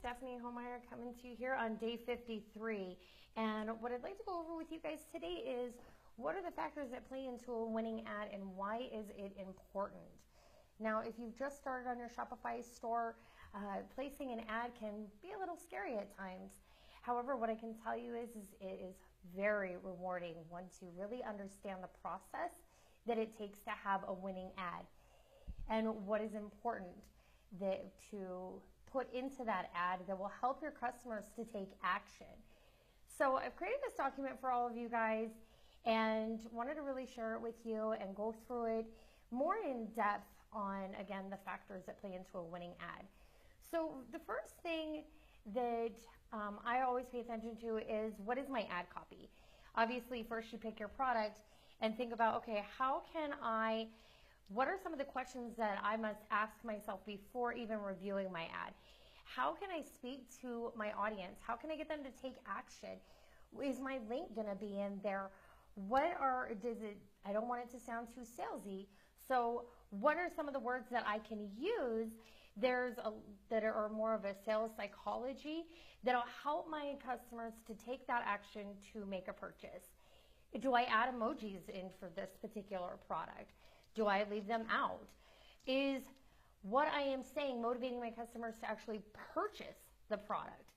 Stephanie Homeier coming to you here on day 53. And what I'd like to go over with you guys today is what are the factors that play into a winning ad and why is it important? Now, if you've just started on your Shopify store, placing an ad can be a little scary at times. However, what I can tell you is it is very rewarding once you really understand the process that it takes to have a winning ad and what is important to put into that ad that will help your customers to take action. So I've created this document for all of you guys and wanted to really share it with you and go through it more in depth on, again, the factors that play into a winning ad. So the first thing that I always pay attention to is, what is my ad copy? Obviously, first you pick your product and think about, okay, what are some of the questions that I must ask myself before even reviewing my ad? How can I speak to my audience? How can I get them to take action? Is my link going to be in there? I don't want it to sound too salesy. So what are some of the words that I can use that are more of a sales psychology that'll help my customers to take that action to make a purchase? Do I add emojis in for this particular product? Do I leave them out? Is what I am saying motivating my customers to actually purchase the product?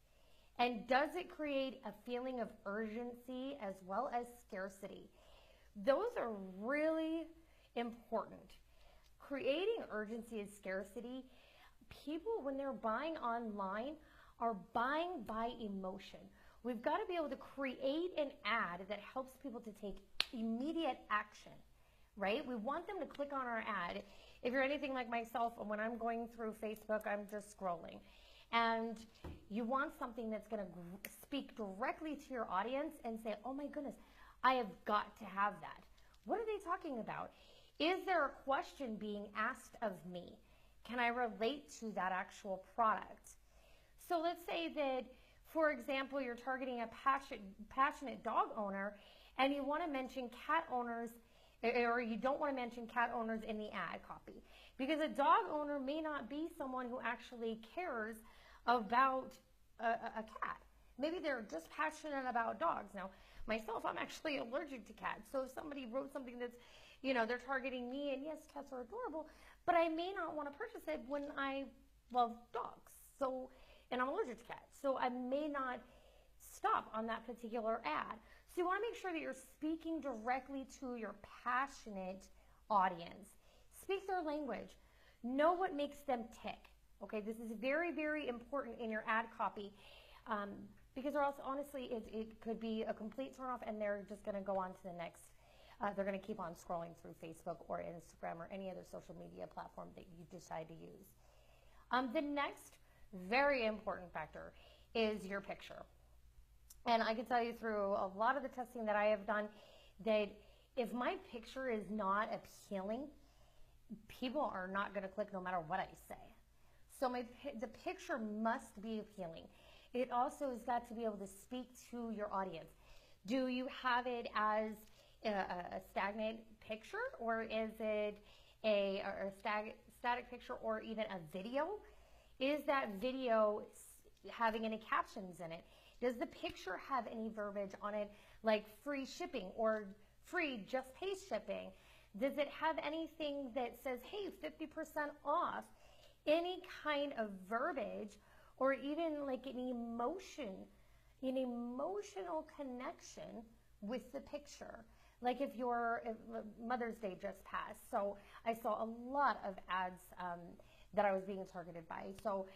And does it create a feeling of urgency as well as scarcity? Those are really important. Creating urgency and scarcity, people, when they're buying online, are buying by emotion. We've got to be able to create an ad that helps people to take immediate action, right? We want them to click on our ad. If you're anything like myself, when I'm going through Facebook, I'm just scrolling. And you want something that's going to speak directly to your audience and say, oh my goodness, I have got to have that. What are they talking about? Is there a question being asked of me? Can I relate to that actual product? So let's say that, for example, you're targeting a passionate dog owner and you want to mention cat owners, or you don't want to mention cat owners in the ad copy, because a dog owner may not be someone who actually cares about a cat. Maybe they're just passionate about dogs. Now, myself, I'm actually allergic to cats. So if somebody wrote something that's, they're targeting me, and yes, cats are adorable, but I may not want to purchase it when I love dogs. So, and I'm allergic to cats. So I may not stop on that particular ad. So you want to make sure that you're speaking directly to your passionate audience. Speak their language. Know what makes them tick. Okay, this is very, very important in your ad copy because or else, honestly, it could be a complete turnoff and they're just going to go on to the next. They're going to keep on scrolling through Facebook or Instagram or any other social media platform that you decide to use. The next very important factor is your picture. And I can tell you through a lot of the testing that I have done that if my picture is not appealing, people are not going to click no matter what I say. So the picture must be appealing. It also has got to be able to speak to your audience. Do you have it as a stagnant picture, or is it a static picture, or even a video? Is that video having any captions in it? Does the picture have any verbiage on it, like free shipping or free just pay shipping? Does it have anything that says, hey, 50% off? Any kind of verbiage, or even like an emotional connection with the picture. Like if Mother's Day just passed, so I saw a lot of ads that I was being targeted by. So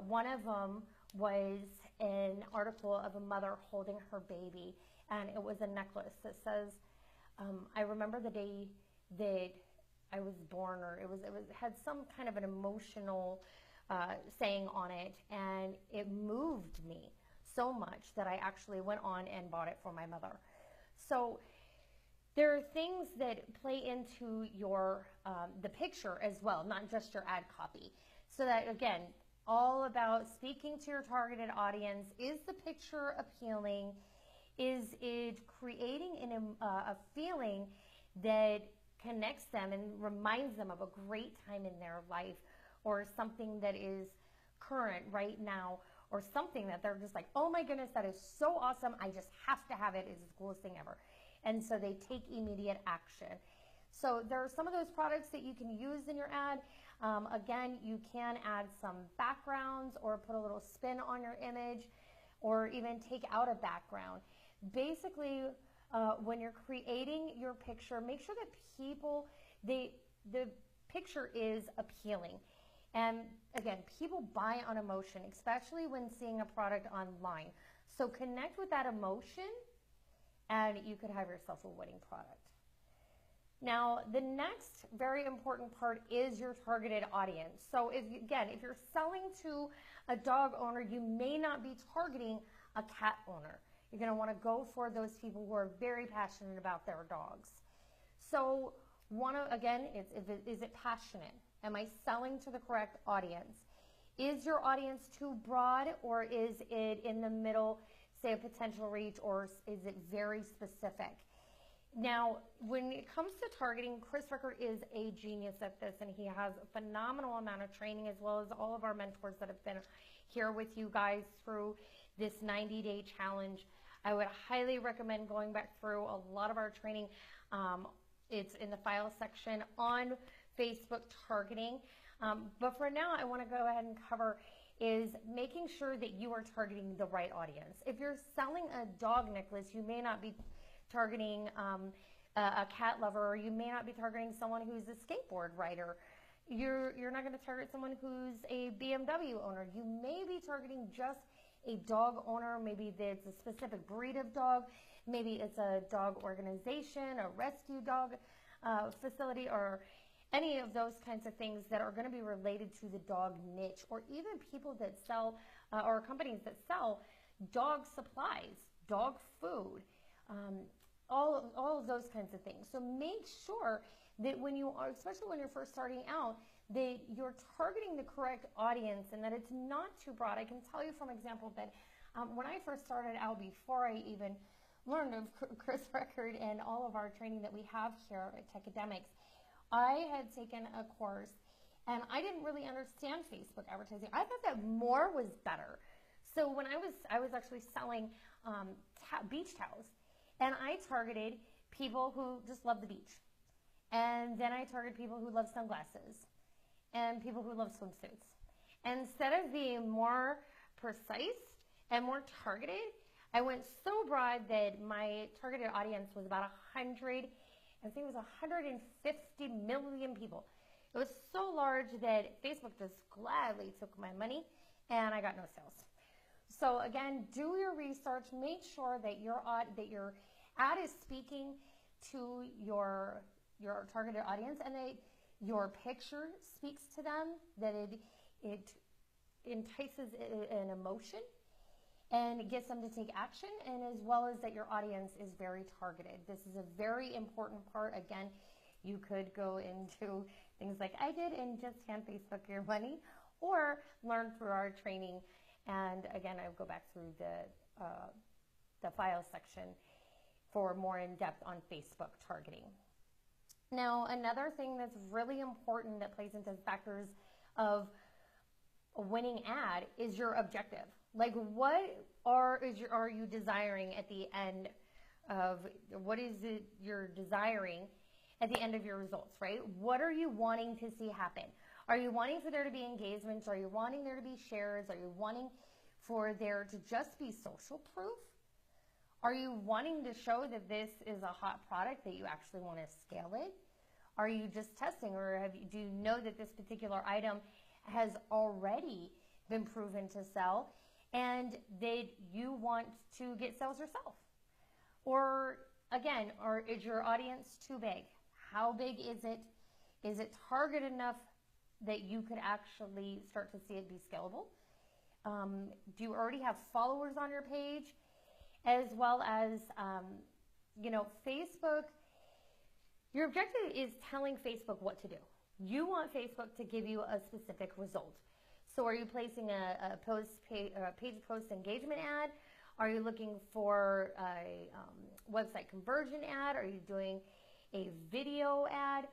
one of them was an article of a mother holding her baby, and it was a necklace that says, I remember the day that I was born, or it had some kind of an emotional saying on it, and it moved me so much that I actually went on and bought it for my mother. So there are things that play into your the picture as well, not just your ad copy. So that, again, all about speaking to your targeted audience. Is the picture appealing? Is it creating a feeling that connects them and reminds them of a great time in their life, or something that is current right now, or something that they're just like, oh my goodness, that is so awesome. I just have to have it. It's the coolest thing ever. And so they take immediate action. So there are some of those products that you can use in your ad. Again, you can add some backgrounds or put a little spin on your image or even take out a background. Basically, when you're creating your picture, make sure that the picture is appealing. And again, people buy on emotion, especially when seeing a product online. So connect with that emotion and you could have yourself a winning product. Now, the next very important part is your targeted audience. So if you're selling to a dog owner, you may not be targeting a cat owner. You're going to want to go for those people who are very passionate about their dogs. So is it passionate? Am I selling to the correct audience? Is your audience too broad, or is it in the middle, say a potential reach, or is it very specific? Now, when it comes to targeting, Chris Rucker is a genius at this, and he has a phenomenal amount of training, as well as all of our mentors that have been here with you guys through this 90-day challenge. I would highly recommend going back through a lot of our training. It's in the file section on Facebook targeting. But for now, I want to go ahead and cover is making sure that you are targeting the right audience. If you're selling a dog necklace, you may not be targeting a cat lover, or you may not be targeting someone who's a skateboard rider. You're not going to target someone who's a BMW owner. You may be targeting just a dog owner. Maybe it's a specific breed of dog. Maybe it's a dog organization, a rescue dog facility, or any of those kinds of things that are going to be related to the dog niche, or even people that sell or companies that sell dog supplies, dog food, all of those kinds of things. So make sure that when you are, especially when you're first starting out, that you're targeting the correct audience and that it's not too broad. I can tell you from example that when I first started out, before I even learned of Chris Rucker and all of our training that we have here at Tecademics, I had taken a course and I didn't really understand Facebook advertising. I thought that more was better. So when I was actually selling beach towels, and I targeted people who just love the beach. And then I targeted people who love sunglasses and people who love swimsuits. And instead of being more precise and more targeted, I went so broad that my targeted audience was about 150 million people. It was so large that Facebook just gladly took my money and I got no sales. So again, do your research, make sure that your ad is speaking to your targeted audience and that your picture speaks to them, that it entices an emotion and it gets them to take action, and as well as that your audience is very targeted. This is a very important part. Again, you could go into things like I did and just hand Facebook your money, or learn through our training. And again, I will go back through the file section for more in depth on Facebook targeting. Now, another thing that's really important that plays into factors of a winning ad is your objective. Like, what are you desiring at the end of, what is it you're desiring at the end of your results, right? What are you wanting to see happen? Are you wanting for there to be engagements? Are you wanting there to be shares? Are you wanting for there to just be social proof? Are you wanting to show that this is a hot product, that you actually want to scale it? Are you just testing, or do you know that this particular item has already been proven to sell and that you want to get sales yourself? Or again, is your audience too big? How big is it? Is it targeted enough that you could actually start to see it be scalable? Do you already have followers on your page? As well as, Facebook, your objective is telling Facebook what to do. You want Facebook to give you a specific result. So are you placing a page post engagement ad? Are you looking for a website conversion ad? Are you doing a video ad?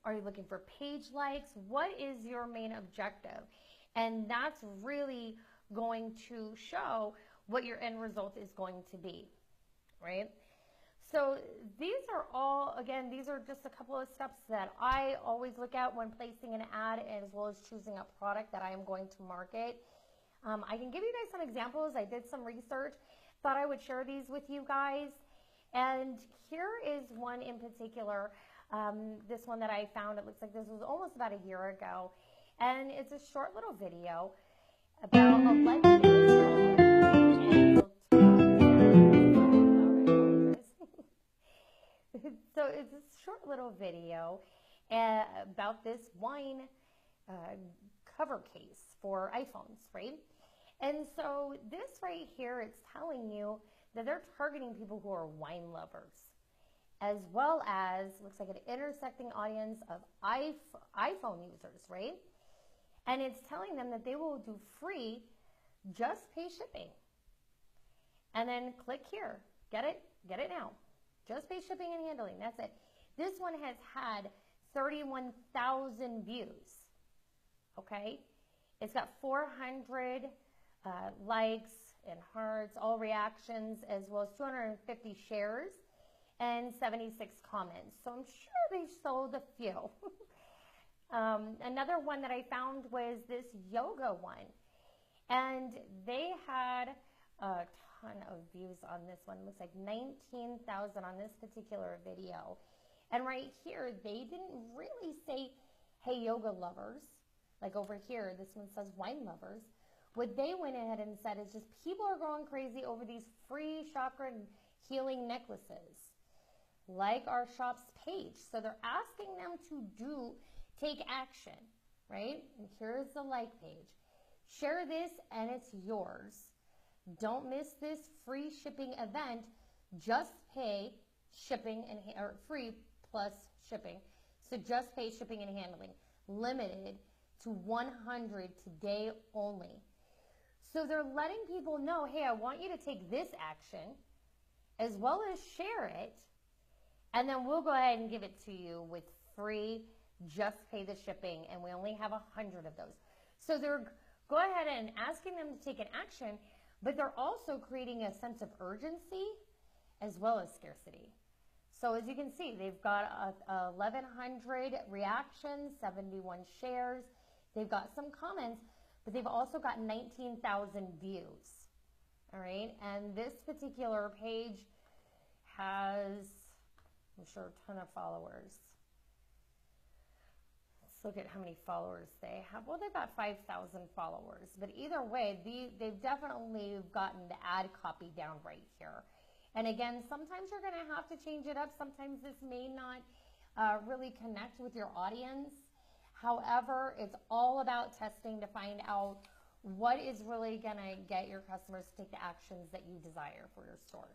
Are you looking for page likes? What is your main objective? And that's really going to show what your end result is going to be, right? So these are all, again, these are just a couple of steps that I always look at when placing an ad, as well as choosing a product that I am going to market. I can give you guys some examples. I did some research, thought I would share these with you guys. And here is one in particular, this one that I found. It looks like this was almost about a year ago. And it's a short little video about a legendary So it's a short little video about this wine cover case for iPhones, right? And so this right here, it's telling you that they're targeting people who are wine lovers, as well as, looks like an intersecting audience of iPhone users, right? And it's telling them that they will do free, just pay shipping. And then click here, get it now. Just pay shipping and handling, that's it. This one has had 31,000 views, okay? It's got 400 likes and hearts, all reactions, as well as 250 shares and 76 comments. So I'm sure they sold a few. Another one that I found was this yoga one. And they had a ton of views on this one. It looks like 19,000 on this particular video. And right here, they didn't really say, hey, yoga lovers. Like over here, this one says wine lovers. What they went ahead and said is just people are going crazy over these free chakra healing necklaces, like our shop's page. So they're asking them to take action, right? And here's the like page. Share this and it's yours. Don't miss this free shipping event. Just pay shipping or free plus shipping. So just pay shipping and handling. Limited to 100 today only. So they're letting people know, hey, I want you to take this action as well as share it, and then we'll go ahead and give it to you with free, just pay the shipping, and we only have 100 of those. So they're go ahead and asking them to take an action, but they're also creating a sense of urgency as well as scarcity. So as you can see, they've got 1,100 reactions, 71 shares. They've got some comments, but they've also got 19,000 views. All right, and this particular page has, I'm sure, a ton of followers. Let's look at how many followers they have. Well, they've got 5,000 followers, but either way, they've definitely gotten the ad copy down right here. And again, sometimes you're going to have to change it up. Sometimes this may not really connect with your audience. However, it's all about testing to find out what is really going to get your customers to take the actions that you desire for your store.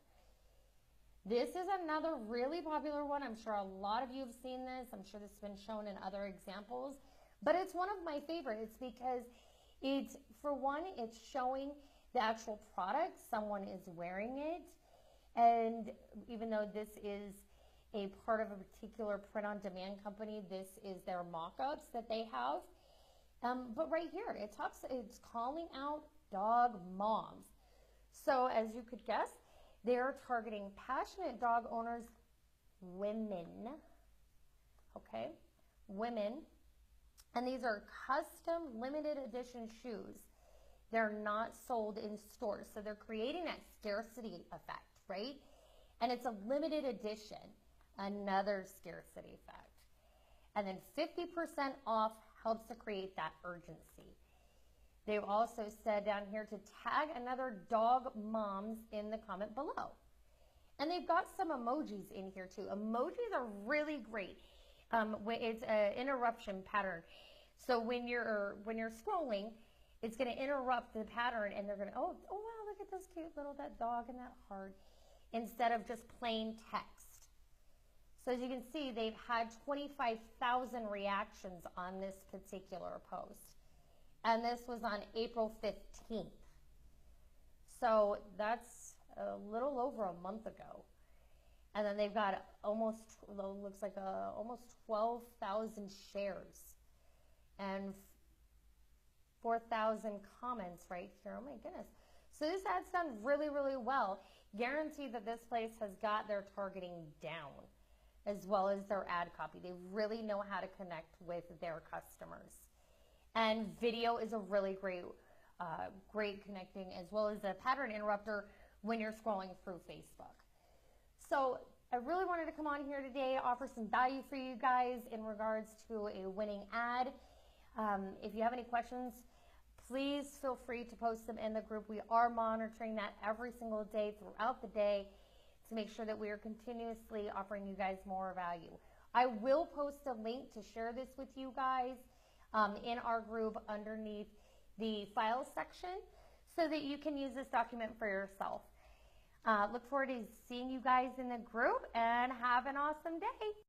This is another really popular one. I'm sure a lot of you have seen this. I'm sure this has been shown in other examples, but it's one of my favorites because it's, for one, it's showing the actual product. Someone is wearing it. And even though this is a part of a particular print-on-demand company, this is their mock-ups that they have. But right here, it's calling out dog moms. So as you could guess, they're targeting passionate dog owners, women, okay, women. And these are custom limited edition shoes. They're not sold in stores. So they're creating that scarcity effect, right? And it's a limited edition, another scarcity effect. And then 50% off helps to create that urgency. They've also said down here to tag another dog moms in the comment below. And they've got some emojis in here too. Emojis are really great. It's an interruption pattern. So when you're scrolling, it's going to interrupt the pattern, and they're going to, oh wow, look at this cute little, that dog and that heart, instead of just plain text. So as you can see, they've had 25,000 reactions on this particular post. And this was on April 15th. So that's a little over a month ago. And then they've got almost 12,000 shares and 4,000 comments right here. Oh my goodness. So this ad's done really, really well. Guarantee that this place has got their targeting down as well as their ad copy. They really know how to connect with their customers. And video is a really great connecting, as well as a pattern interrupter when you're scrolling through Facebook. So I really wanted to come on here today, offer some value for you guys in regards to a winning ad. If you have any questions, please feel free to post them in the group. We are monitoring that every single day throughout the day to make sure that we are continuously offering you guys more value. I will post a link to share this with you guys in our group underneath the files section so that you can use this document for yourself. Look forward to seeing you guys in the group, and have an awesome day.